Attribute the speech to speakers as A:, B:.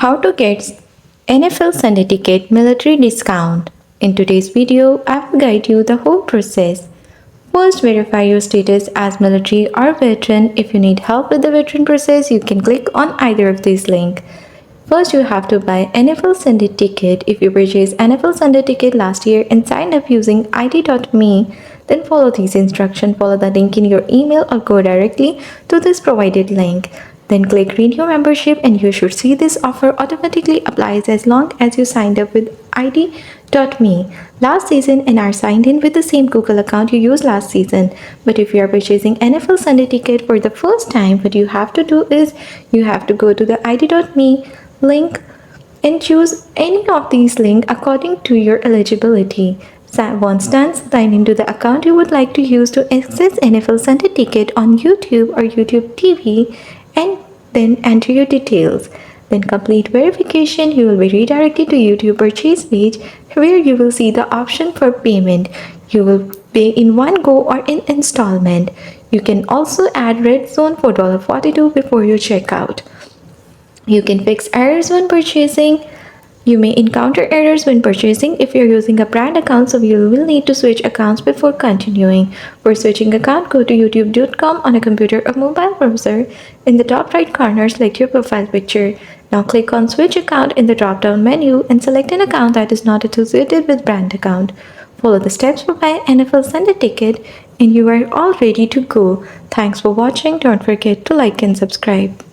A: How to get NFL Sunday ticket military discount. In today's video, I will guide you the whole process. First, verify your status as military or veteran. If you need help with the veteran process, you can click on either of these links. First, you have to buy NFL Sunday ticket. If you purchased NFL Sunday ticket last year and signed up using IDme, then follow these instructions. Follow the link in your email or go directly to this provided link. Then click renew membership and you should see this offer automatically applies as long as you signed up with IDme last season and are signed in with the same Google account you used last season. But if you are purchasing NFL Sunday ticket for the first time, what you have to do is you have to go to the IDme link and choose any of these links according to your eligibility. Once done, sign into the account you would like to use to access NFL Sunday ticket on YouTube or YouTube TV and then enter your details. Then complete verification. You will be redirected to YouTube purchase page where you will see the option for payment. You will pay in one go or in installment. You can also add RedZone for $42 before your checkout. You can fix errors when purchasing. You may encounter errors when purchasing if you're using a brand account, so you will need to switch accounts before continuing. For switching account, go to youtube.com on a computer or mobile browser. In the top right corner, select your profile picture. Now click on switch account in the drop-down menu and select an account that is not associated with brand account. Follow the steps for buy NFL Sunday ticket and you are all ready to go. Thanks for watching. Don't forget to like and subscribe.